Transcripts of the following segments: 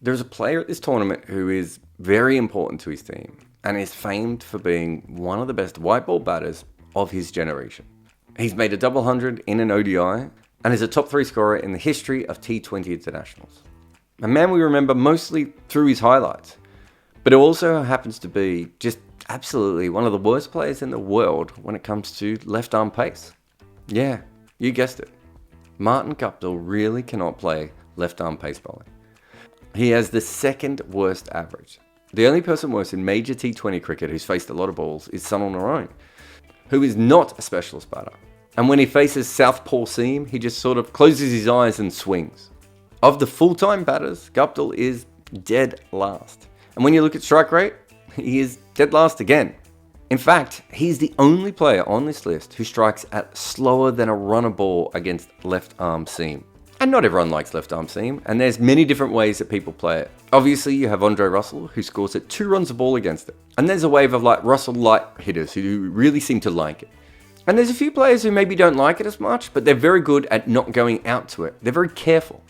There's a player at this tournament who is very important to his team and is famed for being one of the best white ball batters of his generation. He's made a double hundred in an ODI and is a top 3 scorer in the history of T20 internationals. A man we remember mostly through his highlights, but who also happens to be just absolutely one of the worst players in the world when it comes to left arm pace. Yeah, you guessed it. Martin Guptill really cannot play left arm pace bowling. He has the second worst average. The only person worse in major T20 cricket who's faced a lot of balls is Sunil Narine, who is not a specialist batter. And when he faces southpaw seam, he just sort of closes his eyes and swings. Of the full-time batters, Guptill is dead last. And when you look at strike rate, he is dead last again. In fact, he's the only player on this list who strikes at slower than a runner ball against left arm seam. And not everyone likes left arm seam, and there's many different ways that people play it. Obviously, you have Andre Russell, who scores at 2 runs a ball against it. And there's a wave of like Russell light hitters who really seem to like it. And there's a few players who maybe don't like it as much, but they're very good at not going out to it. They're very careful.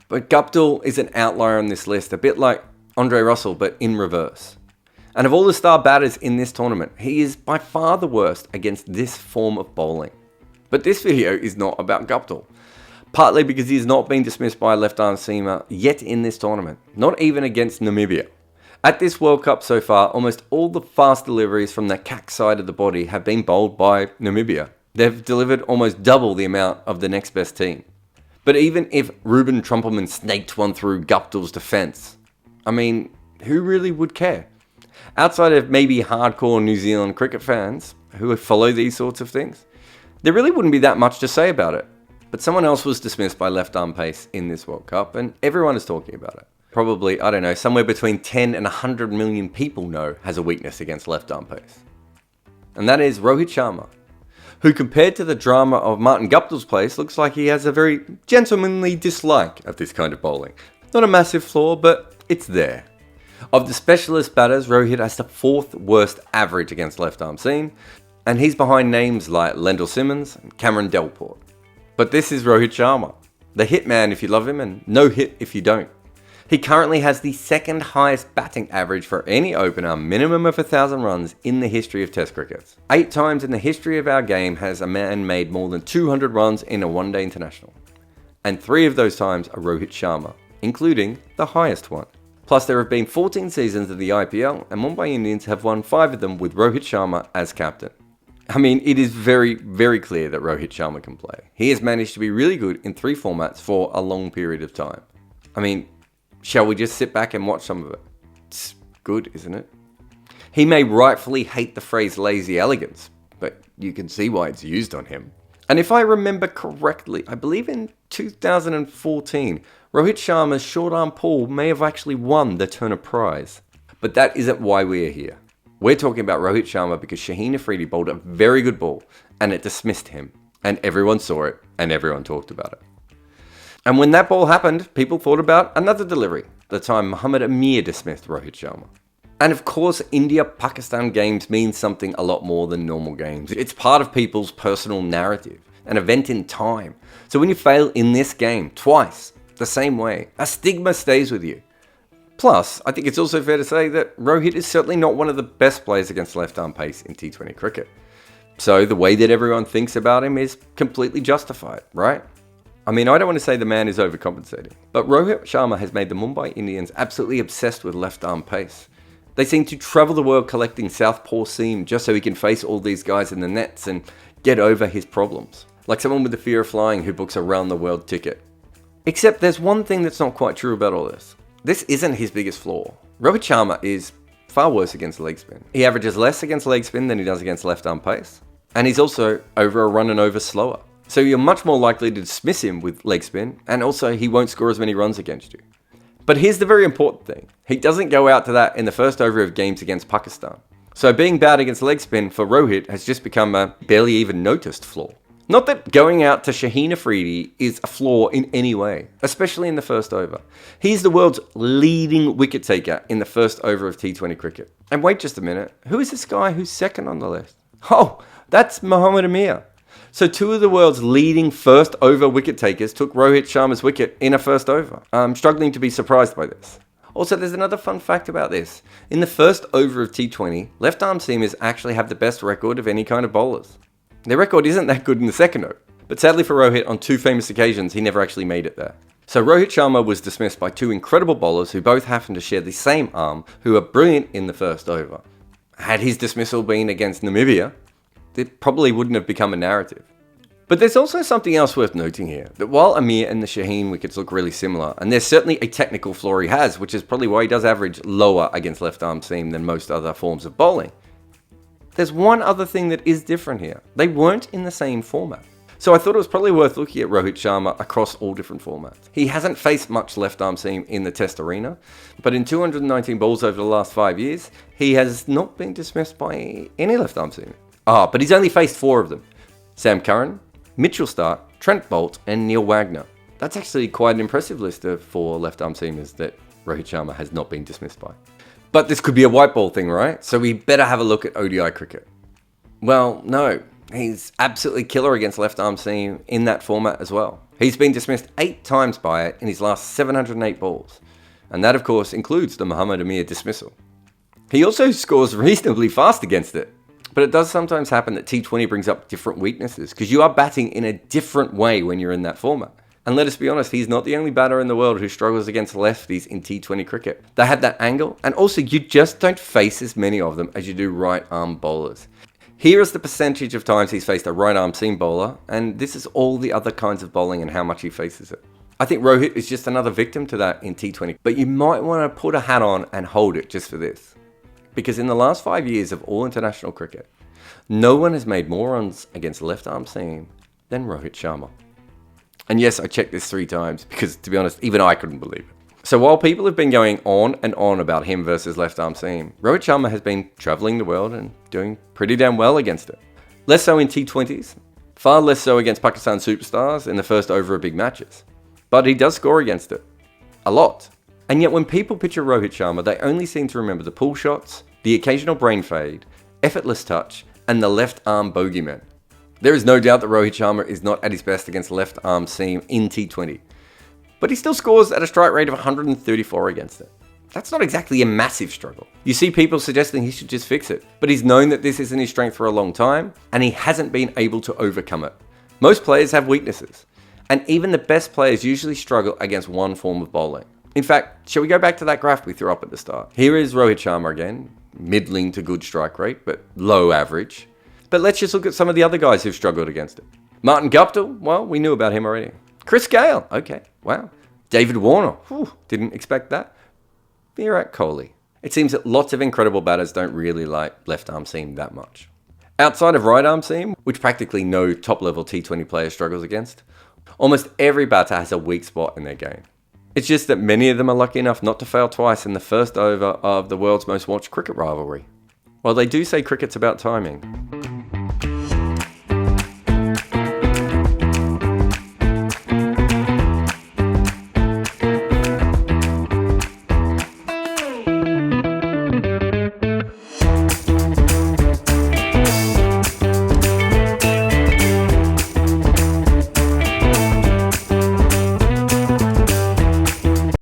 But Guptill is an outlier on this list, a bit like Andre Russell, but in reverse. And of all the star batters in this tournament, he is by far the worst against this form of bowling. But this video is not about Guptill. Partly because he has not been dismissed by a left-arm seamer yet in this tournament, not even against Namibia. At this World Cup so far, almost all the fast deliveries from the cack side of the body have been bowled by Namibia. They've delivered almost double the amount of the next best team. But even if Ruben Trumpelman snaked one through Guptill's defence, I mean, who really would care? Outside of maybe hardcore New Zealand cricket fans who follow these sorts of things, there really wouldn't be that much to say about it. But someone else was dismissed by left arm pace in this World Cup, and everyone is talking about it. Probably, I don't know, somewhere between 10 and 100 million people know has a weakness against left arm pace. And that is Rohit Sharma, who compared to the drama of Martin Guptill's place, looks like he has a very gentlemanly dislike of this kind of bowling. Not a massive flaw, but it's there. Of the specialist batters, Rohit has the 4th worst average against left arm seam, and he's behind names like Lendl Simmons and Cameron Delport. But this is Rohit Sharma, the hitman if you love him and no hit if you don't. He currently has the 2nd highest batting average for any opener, minimum of 1,000 runs in the history of Test cricket. 8 times in the history of our game has a man made more than 200 runs in a one-day international. And 3 of those times are Rohit Sharma, including the highest one. Plus there have been 14 seasons of the IPL and Mumbai Indians have won 5 of them with Rohit Sharma as captain. I mean, it is very, very clear that Rohit Sharma can play. He has managed to be really good in 3 formats for a long period of time. I mean, shall we just sit back and watch some of it? It's good, isn't it? He may rightfully hate the phrase lazy elegance, but you can see why it's used on him. And if I remember correctly, I believe in 2014, Rohit Sharma's short arm pull may have actually won the Turner Prize. But that isn't why we are here. We're talking about Rohit Sharma because Shaheen Afridi bowled a very good ball and it dismissed him. And everyone saw it and everyone talked about it. And when that ball happened, people thought about another delivery, the time Mohammad Amir dismissed Rohit Sharma. And of course, India-Pakistan games mean something a lot more than normal games. It's part of people's personal narrative, an event in time. So when you fail in this game twice, the same way, a stigma stays with you. Plus, I think it's also fair to say that Rohit is certainly not one of the best players against left-arm pace in T20 cricket. So the way that everyone thinks about him is completely justified, right? I mean, I don't want to say the man is overcompensating, but Rohit Sharma has made the Mumbai Indians absolutely obsessed with left-arm pace. They seem to travel the world collecting southpaw seam just so he can face all these guys in the nets and get over his problems. Like someone with the fear of flying who books a round-the-world ticket. Except there's one thing that's not quite true about all this. This isn't his biggest flaw. Rohit Sharma is far worse against leg spin. He averages less against leg spin than he does against left arm pace. And he's also over a run and over slower. So you're much more likely to dismiss him with leg spin, and also he won't score as many runs against you. But here's the very important thing. He doesn't go out to that in the first over of games against Pakistan. So being bad against leg spin for Rohit has just become a barely even noticed flaw. Not that going out to Shaheen Afridi is a flaw in any way, especially in the first over. He's the world's leading wicket taker in the first over of T20 cricket. And wait just a minute, who is this guy who's second on the list? Oh, that's Mohammad Amir. So 2 of the world's leading first over wicket takers took Rohit Sharma's wicket in a first over. I'm struggling to be surprised by this. Also, there's another fun fact about this. In the first over of T20, left-arm seamers actually have the best record of any kind of bowlers. Their record isn't that good in the second over. But sadly for Rohit, on two famous occasions, he never actually made it there. So Rohit Sharma was dismissed by two incredible bowlers who both happened to share the same arm, who were brilliant in the first over. Had his dismissal been against Namibia, it probably wouldn't have become a narrative. But there's also something else worth noting here, that while Amir and the Shaheen wickets look really similar, and there's certainly a technical flaw he has, which is probably why he does average lower against left-arm seam than most other forms of bowling, there's one other thing that is different here. They weren't in the same format. So I thought it was probably worth looking at Rohit Sharma across all different formats. He hasn't faced much left-arm seam in the Test arena, but in 219 balls over the last 5 years, he has not been dismissed by any left-arm seam. But he's only faced 4 of them. Sam Curran, Mitchell Starc, Trent Boult, and Neil Wagner. That's actually quite an impressive list of 4 left-arm seamers that Rohit Sharma has not been dismissed by. But this could be a white ball thing, right? So we better have a look at ODI cricket. Well, no. He's absolutely killer against left-arm seam in that format as well. He's been dismissed 8 times by it in his last 708 balls. And that, of course, includes the Muhammad Amir dismissal. He also scores reasonably fast against it. But it does sometimes happen that T20 brings up different weaknesses, because you are batting in a different way when you're in that format. And let us be honest, he's not the only batter in the world who struggles against lefties in T20 cricket. They have that angle, and also you just don't face as many of them as you do right-arm bowlers. Here is the percentage of times he's faced a right-arm seam bowler, and this is all the other kinds of bowling and how much he faces it. I think Rohit is just another victim to that in T20, but you might want to put a hat on and hold it just for this. Because in the last 5 years of all international cricket, no one has made more runs against left-arm seam than Rohit Sharma. And yes, I checked this 3 times because, to be honest, even I couldn't believe it. So while people have been going on and on about him versus left-arm seam, Rohit Sharma has been travelling the world and doing pretty damn well against it. Less so in T20s, far less so against Pakistan superstars in the first over of big matches. But he does score against it. A lot. And yet when people picture Rohit Sharma, they only seem to remember the pull shots, the occasional brain fade, effortless touch, and the left-arm bogeyman. There is no doubt that Rohit Sharma is not at his best against left-arm seam in T20. But he still scores at a strike rate of 134 against it. That's not exactly a massive struggle. You see people suggesting he should just fix it, but he's known that this isn't his strength for a long time, and he hasn't been able to overcome it. Most players have weaknesses, and even the best players usually struggle against one form of bowling. In fact, shall we go back to that graph we threw up at the start? Here is Rohit Sharma again, middling to good strike rate, but low average. But let's just look at some of the other guys who've struggled against it. Martin Guptill, well, we knew about him already. Chris Gayle, okay, wow. David Warner, didn't expect that. Virat Kohli. It seems that lots of incredible batters don't really like left-arm seam that much. Outside of right-arm seam, which practically no top-level T20 player struggles against, almost every batter has a weak spot in their game. It's just that many of them are lucky enough not to fail twice in the first over of the world's most watched cricket rivalry. Well, they do say cricket's about timing.